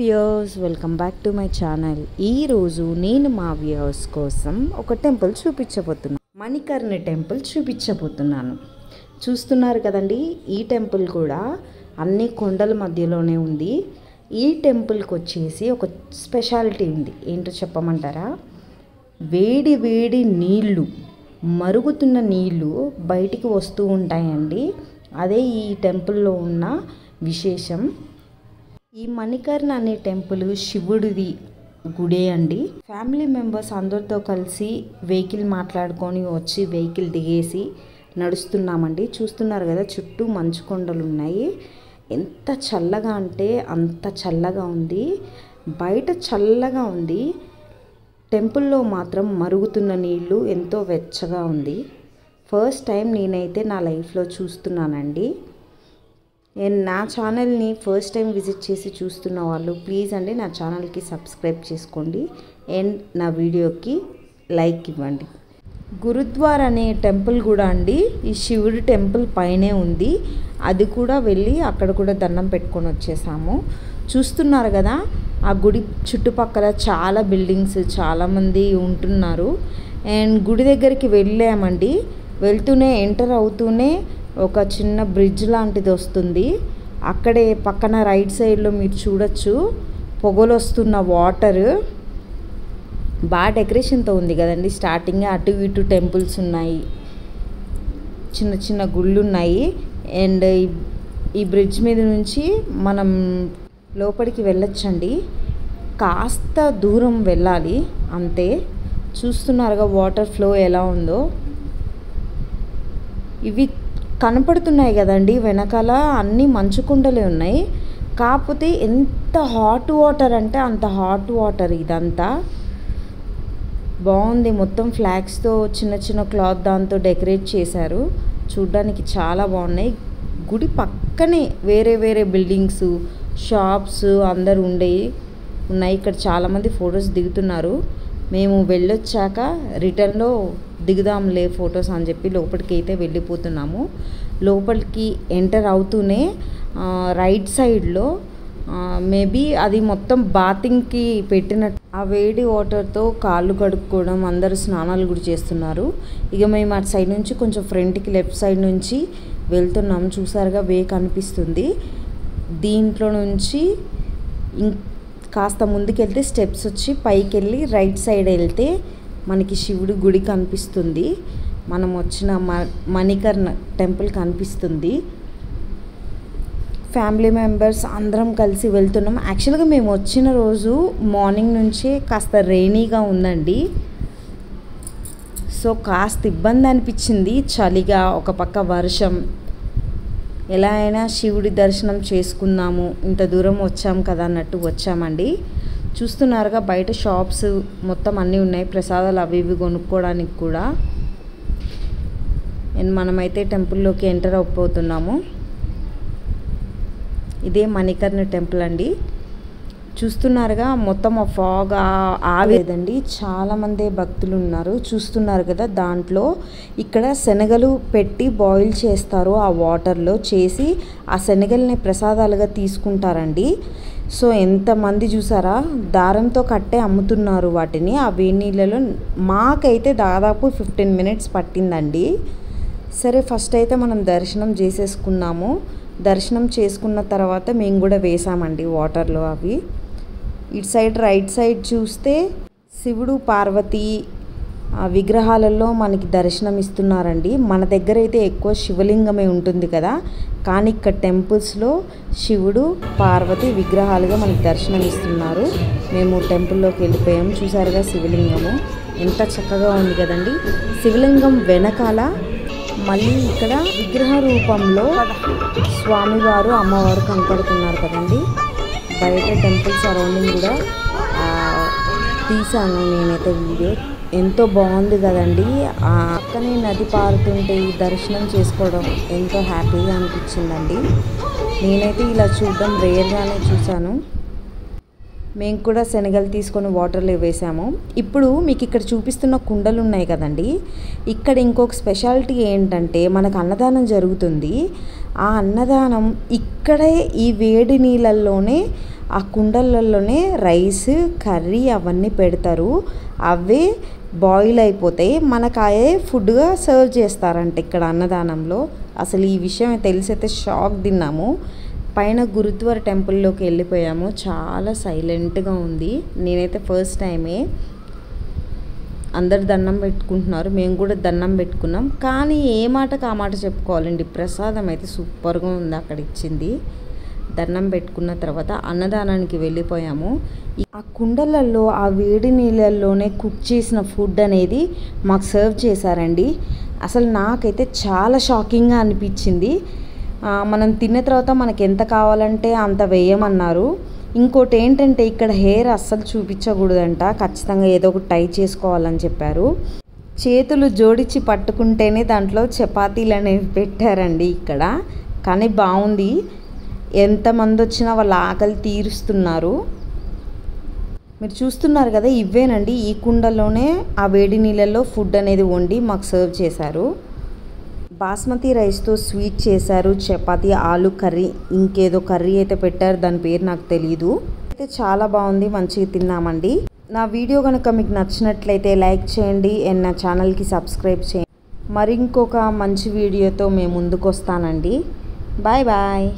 Viewers, welcome back to my channel. ఈరోజు నేను మా వ్యూయర్స్ కోసం ఒక టెంపుల్ చూపించబోతున్నాను. మణికర్ణి టెంపుల్ చూపించబోతున్నాను. చూస్తున్నారు కదండి, ఈ టెంపుల్ కూడా అన్ని కొండల మధ్యలోనే ఉంది. ఈ టెంపుల్కి వచ్చేసి ఒక స్పెషాలిటీ ఉంది. ఏంటో చెప్పమంటారా? వేడి వేడి నీళ్ళు, మరుగుతున్న నీళ్ళు బయటికి వస్తూ ఉంటాయండి. అదే ఈ టెంపుల్లో ఉన్న విశేషం. ఈ మణికర్ణి అనే టెంపుల్ శివుడిది గుడే అండి. ఫ్యామిలీ మెంబర్స్ అందరితో కలిసి వెహికల్ మాట్లాడుకొని వచ్చి వెహికల్ దిగేసి నడుస్తున్నామండి. చూస్తున్నారు కదా, చుట్టూ మంచు కొండలు ఉన్నాయి. ఎంత చల్లగా అంటే అంత చల్లగా ఉంది. బయట చల్లగా ఉంది, టెంపుల్లో మాత్రం మరుగుతున్న నీళ్ళు ఎంతో వెచ్చగా ఉంది. ఫస్ట్ టైం నేనైతే నా లైఫ్లో చూస్తున్నానండి. నా ఛానల్ని ఫస్ట్ టైం విజిట్ చేసి చూస్తున్న వాళ్ళు ప్లీజ్ అండి నా ఛానల్కి సబ్స్క్రైబ్ చేసుకోండి అండ్ నా వీడియోకి లైక్ ఇవ్వండి. గురుద్వారా అనే టెంపుల్ కూడా అండి ఈ శివుడి టెంపుల్ పైనే ఉంది. అది కూడా వెళ్ళి అక్కడ కూడా దండం పెట్టుకొని వచ్చేసాము. చూస్తున్నారు కదా, ఆ గుడి చుట్టుపక్కల చాలా బిల్డింగ్స్, చాలామంది ఉంటున్నారు. అండ్ గుడి దగ్గరికి వెళ్ళామండి. వెళ్తూనే ఎంటర్ అవుతూనే ఒక చిన్న బ్రిడ్జ్ లాంటిది వస్తుంది. అక్కడే పక్కన రైట్ సైడ్లో మీరు చూడొచ్చు పొగలు వస్తున్న వాటర్. బాగా డెకరేషన్తో ఉంది కదండి. స్టార్టింగ్ అటు ఇటు టెంపుల్స్ ఉన్నాయి, చిన్న చిన్న గుళ్ళు ఉన్నాయి. అండ్ ఈ బ్రిడ్జ్ మీద నుంచి మనం లోపలికి వెళ్ళొచ్చండి. కాస్త దూరం వెళ్ళాలి అంతే. చూస్తున్నారుగా వాటర్ ఫ్లో ఎలా ఉందో. ఇవి కనపడుతున్నాయి కదండి, వెనకాల అన్నీ మంచు కొండలే ఉన్నాయి. కాకపోతే ఎంత హాట్ వాటర్ అంటే అంత హాట్ వాటర్. ఇదంతా బాగుంది. మొత్తం ఫ్లాగ్స్తో చిన్న చిన్న క్లాత్ దాంతో డెకరేట్ చేశారు. చూడ్డానికి చాలా బాగున్నాయి. గుడి పక్కనే వేరే వేరే బిల్డింగ్స్, షాప్స్ అందరు ఉన్నాయి. ఇక్కడ చాలామంది ఫొటోస్ దిగుతున్నారు. మేము వెళ్ళొచ్చాక రిటర్న్లో దిగుదాంలే ఫొటోస్ అని చెప్పి లోపలికి అయితే వెళ్ళిపోతున్నాము. లోపలికి ఎంటర్ అవుతూనే రైట్ సైడ్లో మేబీ అది మొత్తం బాతింగ్కి పెట్టినట్టు ఆ వేడి వాటర్తో కాళ్ళు కడుక్కోవడం, అందరూ స్నానాలు కూడా చేస్తున్నారు. ఇక మేము అటు సైడ్ నుంచి కొంచెం ఫ్రంట్కి లెఫ్ట్ సైడ్ నుంచి వెళ్తున్నాము. చూసారుగా వే కనిపిస్తుంది. దీంట్లో నుంచి కాస్త ముందుకెళ్తే స్టెప్స్ వచ్చి పైకి వెళ్ళి రైట్ సైడ్ వెళ్తే మనకి శివుడి గుడి కనిపిస్తుంది. మనం వచ్చిన మణికర్ణి టెంపుల్ కనిపిస్తుంది. ఫ్యామిలీ మెంబర్స్ అందరం కలిసి వెళ్తున్నాం. యాక్చువల్గా మేము వచ్చిన రోజు మార్నింగ్ నుంచే కాస్త రెయినీగా ఉందండి. సో కాస్త ఇబ్బంది అనిపించింది, చలిగా, ఒక పక్క వర్షం. ఎలా అయినా శివుడి దర్శనం చేసుకుందాము, ఇంత దూరం వచ్చాం కదా అన్నట్టు వచ్చామండి. చూస్తున్నారుగా బయట షాప్స్ మొత్తం అన్నీ ఉన్నాయి, ప్రసాదాలు అవి ఇవి కొనుక్కోవడానికి కూడా. అండ్ మనమైతే టెంపుల్లోకి ఎంటర్ అయిపోతున్నాము. ఇదే మణికర్ణి టెంపుల్ అండి. చూస్తున్నారుగా మొత్తం ఆ ఫాగ్ ఆవేదండి. చాలామంది భక్తులు ఉన్నారు. చూస్తున్నారు కదా, దాంట్లో ఇక్కడ శనగలు పెట్టి బాయిల్ చేస్తారు. ఆ వాటర్లో చేసి ఆ శనగల్ని ప్రసాదాలుగా తీసుకుంటారండి. సో ఎంతమంది చూసారా, దారంతో కట్టే అమ్ముతున్నారు వాటిని. ఆ వేడి నీళ్ళలో మాకైతే దాదాపు 15 minutes పట్టిందండి. సరే ఫస్ట్ అయితే మనం దర్శనం చేసేసుకున్నాము. దర్శనం చేసుకున్న తర్వాత మేము కూడా వేసామండి వాటర్లో అవి. ఇటు సైడ్ రైట్ సైడ్ చూస్తే శివుడు పార్వతి విగ్రహాలలో మనకి దర్శనం ఇస్తున్నారండి. మన దగ్గర అయితే ఎక్కువ శివలింగమే ఉంటుంది కదా, కానీ ఇక్కడ టెంపుల్స్లో శివుడు పార్వతి విగ్రహాలుగా మనకి దర్శనం ఇస్తున్నారు. మేము టెంపుల్లోకి వెళ్ళిపోయాం. చూసారుగా శివలింగము ఎంత చక్కగా ఉంది కదండి. శివలింగం వెనకాల మళ్ళీ ఇక్కడ విగ్రహ రూపంలో స్వామివారు, అమ్మవారు కనపడుతున్నారు కదండి. బయట టెంపుల్ సరౌండింగ్ కూడా తీసాను నేనైతే వీడియో. ఎంతో బాగుంది కదండి. పక్కనే నది పారుతుంటే ఈ దర్శనం చేసుకోవడం ఎంతో హ్యాపీగా అనిపించిందండి. నేనైతే ఇలా చూడడం రేర్గానే చూశాను. మేము కూడా శనగలు తీసుకొని వాటర్లో వేసాము. ఇప్పుడు మీకు ఇక్కడ చూపిస్తున్న కుండలు ఉన్నాయి కదండి, ఇక్కడ ఇంకొక స్పెషాలిటీ ఏంటంటే మనకు అన్నదానం జరుగుతుంది. ఆ అన్నదానం ఇక్కడే ఈ వేడి నీళ్ళల్లోనే ఆ కుండలలోనే రైస్ కర్రీ అవన్నీ పెడతారు. అవే బాయిల్ అయిపోతాయి, మనకు అదే ఫుడ్గా సర్వ్ చేస్తారంట ఇక్కడ అన్నదానంలో. అసలు ఈ విషయం తెలిసైతే షాక్ తిన్నాము. పైన గురుద్వార టెంపుల్లోకి వెళ్ళిపోయాము. చాలా సైలెంట్గా ఉంది. నేనైతే ఫస్ట్ టైమే. అందరు దండం పెట్టుకుంటున్నారు, మేము కూడా దండం పెట్టుకున్నాం. కానీ ఏ మాటకు ఆ మాట చెప్పుకోవాలండి, ప్రసాదం అయితే సూపర్గా ఉంది అక్కడ ఇచ్చింది. దండం పెట్టుకున్న తర్వాత అన్నదానానికి వెళ్ళిపోయాము. ఆ కుండలలో ఆ వేడి నీళ్ళల్లోనే కుక్ చేసిన ఫుడ్ అనేది మాకు సర్వ్ చేశారండి. అసలు నాకైతే చాలా షాకింగ్గా అనిపించింది. మనం తిన్న తర్వాత మనకి ఎంత కావాలంటే అంత వేయమన్నారు. ఇంకోటి ఏంటంటే ఇక్కడ హెయిర్ అస్సలు చూపించకూడదంట, ఖచ్చితంగా ఏదో ఒకటి టై చేసుకోవాలని చెప్పారు. చేతులు జోడించి పట్టుకుంటేనే దాంట్లో చపాతీలు అనేవి పెట్టారండి ఇక్కడ. కానీ బాగుంది, ఎంతమంది వచ్చినా వాళ్ళ ఆకలి తీరుస్తున్నారు. మీరు చూస్తున్నారు కదా, ఇవేనండి ఈ కుండలోనే ఆ వేడి నీళ్ళల్లో ఫుడ్ అనేది వండి మాకు సర్వ్ చేశారు. బాస్మతి రైస్తో స్వీట్ చేశారు, చపాతీ, ఆలు కర్రీ, ఇంకేదో కర్రీ అయితే పెట్టారు, దాని పేరు నాకు తెలీదు. అయితే చాలా బాగుంది, మంచిగా తిన్నామండి. నా వీడియో కనుక మీకు నచ్చినట్లయితే లైక్ చేయండి అండ్ నా ఛానల్కి సబ్స్క్రైబ్ చేయండి. మరి ఇంకొక మంచి వీడియోతో మేము ముందుకు వస్తానండి. Bye bye.